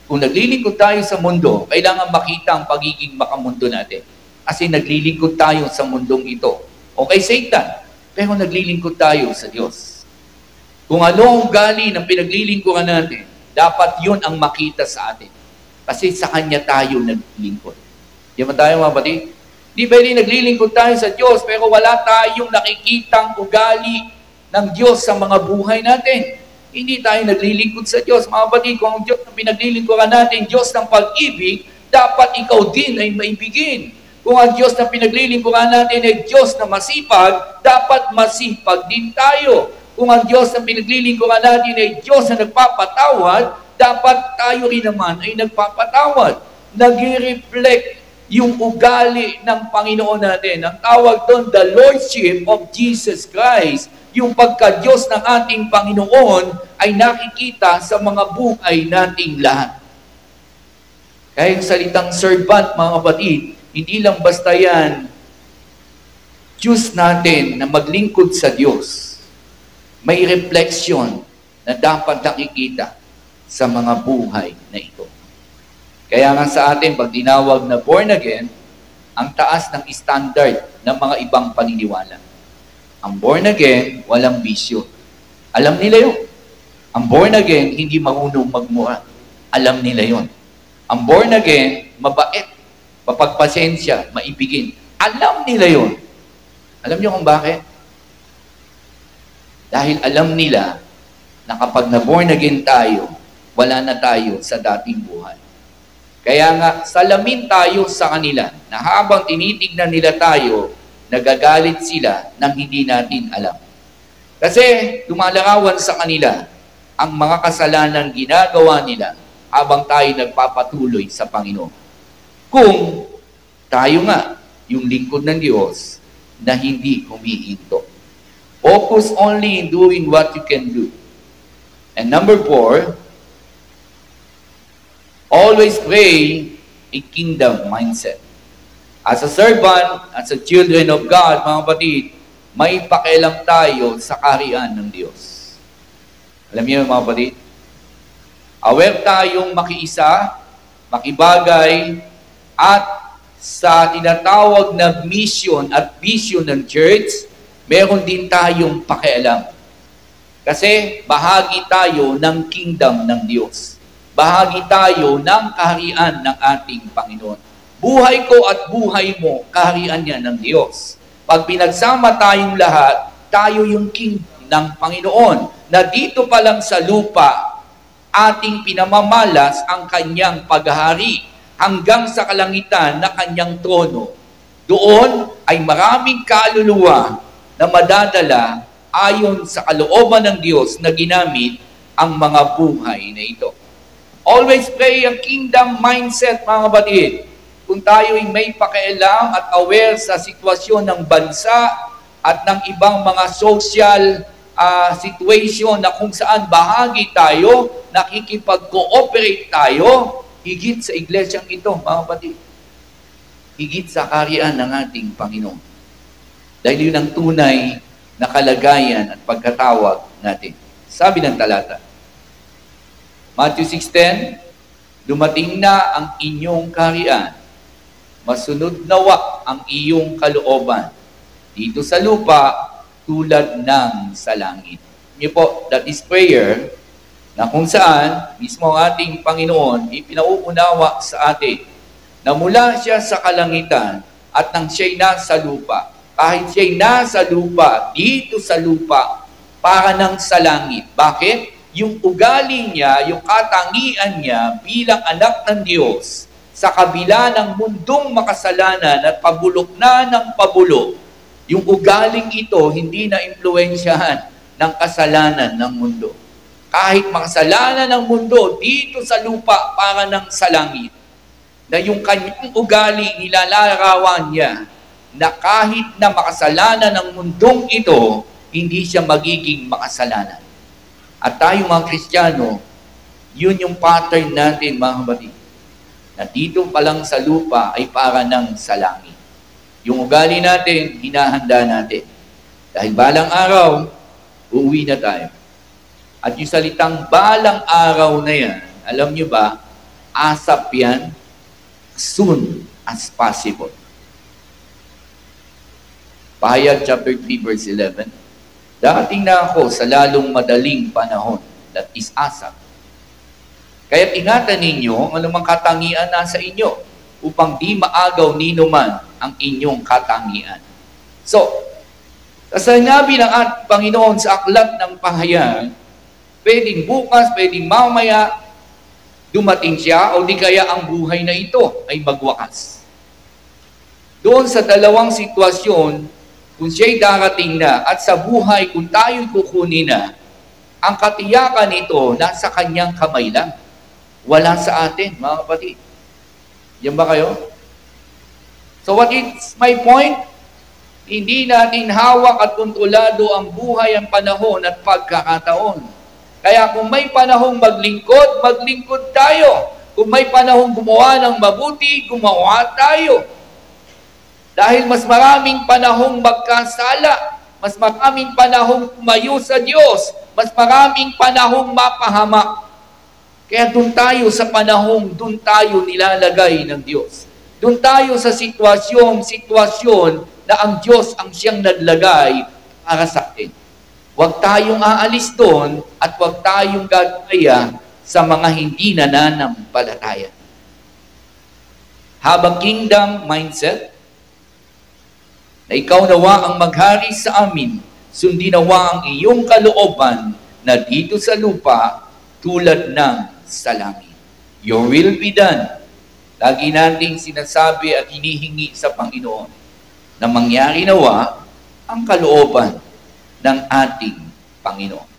Kung naglilingkod tayo sa mundo, kailangan makita ang pagiging makamundo natin. Kasi naglilingkod tayo sa mundong ito. O kay Satan, pero naglilingkod tayo sa Diyos. Kung ano ang ugali ng pinaglilingkuran natin, dapat yun ang makita sa atin. Kasi sa Kanya tayo naglilingkod. Di ba tayo mga batid? Di ba naglilingkod tayo sa Diyos, pero wala tayong nakikitang ugali ng Diyos sa mga buhay natin. Hindi tayo naglilingkod sa Diyos. Mga batid, kung ang Diyos na pinaglilingkuran natin, Diyos ng pag-ibig, dapat ikaw din ay maibigin. Kung ang Diyos na pinaglilingkuran natin ay Diyos na masipag, dapat masipag din tayo. Kung ang Diyos na pinaglilingkuran natin ay Diyos na nagpapatawad, dapat tayo rin naman ay nagpapatawad. Nag-reflect yung ugali ng Panginoon natin. Ang tawag doon, the Lordship of Jesus Christ. Yung pagka-Diyos ng ating Panginoon ay nakikita sa mga buhay nating lahat. Kaya yung salitang servant, mga kapatid, hindi lang basta yan, choose natin na maglingkod sa Diyos. May reflection na dapat nakikita sa mga buhay na ito. Kaya nga sa atin, pag tinawag na born again, ang taas ng standard ng mga ibang paniniwala. Ang born again, walang bisyo. Alam nila yun. Ang born again, hindi marunong magmura. Alam nila yun. Ang born again, mabait, mapagpasensya, maibigin. Alam nila yun. Alam niyo kung bakit? Dahil alam nila na kapag na-born again tayo, wala na tayo sa dating buhay. Kaya nga, salamin tayo sa kanila na habang tinitignan nila tayo, nagagalit sila nang hindi natin alam. Kasi lumalarawan sa kanila ang mga kasalanan ginagawa nila habang tayo nagpapatuloy sa Panginoon. Kung tayo nga, yung lingkod ng Diyos, na hindi humihinto. Focus only in doing what you can do. And number 4, always pray a kingdom mindset. As a servant, as a children of God, mga kapatid, may pakialam tayo sa kaharian ng Diyos. Alam niyo mga kapatid? Aware tayong makiisa, makibagay, at sa tinatawag na mission at vision ng church, meron din tayong pakialam. Kasi bahagi tayo ng kingdom ng Diyos. Bahagi tayo ng kaharian ng ating Panginoon. Buhay ko at buhay mo, kaharian niya ng Diyos. Pag pinagsama tayong lahat, tayo yung kingdom ng Panginoon, na dito pa lang sa lupa, ating pinamamalas ang kanyang paghahari hanggang sa kalangitan na kanyang trono. Doon ay maraming kaluluwa na madadala ayon sa kalooban ng Diyos na ginamit ang mga buhay na ito. Always pray ang kingdom mindset, mga kapatid. Kung tayo ay may pakialam at aware sa sitwasyon ng bansa at ng ibang mga social situation na kung saan bahagi tayo, nakikipag-cooperate tayo, higit sa iglesyang ito, mga kapatid. Higit sa kaharian ng ating Panginoon. Dahil yun ang tunay na kalagayan at pagkatawag natin. Sabi ng talata, Matthew 6:10, dumating na ang inyong kaharian, masunod nawa ang iyong kalooban dito sa lupa tulad ng sa langit. Niyo po, that is prayer na kung saan mismo ang ating Panginoon ipinauunawa sa atin na mula siya sa kalangitan at nang siya'y nasa lupa. Kahit siya'y nasa lupa, dito sa lupa, para nang sa langit. Bakit? Yung ugali niya, yung katangian niya bilang anak ng Diyos sa kabila ng mundong makasalanan at pabulok na ng pabulok, yung ugaling ito hindi na impluwensyahan ng kasalanan ng mundo. Kahit makasalanan ng mundo dito sa lupa para ng sa langit, na yung kanyang ugali nilalarawan niya na kahit na makasalanan ng mundong ito, hindi siya magiging makasalanan. At tayo mga Kristiyano, yun yung pattern natin mga kapatid. Na dito pa lang sa lupa ay para ng sa langit. Yung ugali natin, hinahanda natin. Dahil balang araw, uuwi na tayo. At yung salitang balang araw na yan, alam nyo ba, asap yan as soon as possible. Pahayag chapter 3 verse 11, darating na ako sa lalong madaling panahon, that is asap. Kaya't ingatan ninyo ang anumang katangian na sa inyo upang di maagaw nino man ang inyong katangian. So, sa sinabi ng ating Panginoon sa aklat ng pahayag, pwedeng bukas, pwedeng mamaya, dumating siya o di kaya ang buhay na ito ay magwakas. Doon sa dalawang sitwasyon, kung siya'y darating na at sa buhay kung tayo'y kukunin na, ang katiyakan nito nasa kanyang kamay lang. Wala sa atin, mga kapatid. Yan ba kayo? So what is my point? Hindi natin hawak at kontrolado ang buhay, ang panahon at pagkakataon. Kaya kung may panahong maglingkod, maglingkod tayo. Kung may panahong gumawa ng mabuti, gumawa tayo. Dahil mas maraming panahong magkasala, mas maraming panahong tumayo sa Diyos, mas maraming panahong mapahamak. Kaya doon tayo sa panahong, doon tayo nilalagay ng Diyos. Doon tayo sa sitwasyon na ang Diyos ang siyang naglagay para sa atin. Huwag tayong aalis doon at huwag tayong gagaya sa mga hindi nananampalataya. Habang kingdom mindset, na ikaw nawa ang maghari sa amin, sundin nawa ang iyong kalooban na dito sa lupa tulad ng sa langit. Your will be done. Lagi nating sinasabi at hinihingi sa Panginoon na mangyari nawa ang kalooban ng ating Panginoon.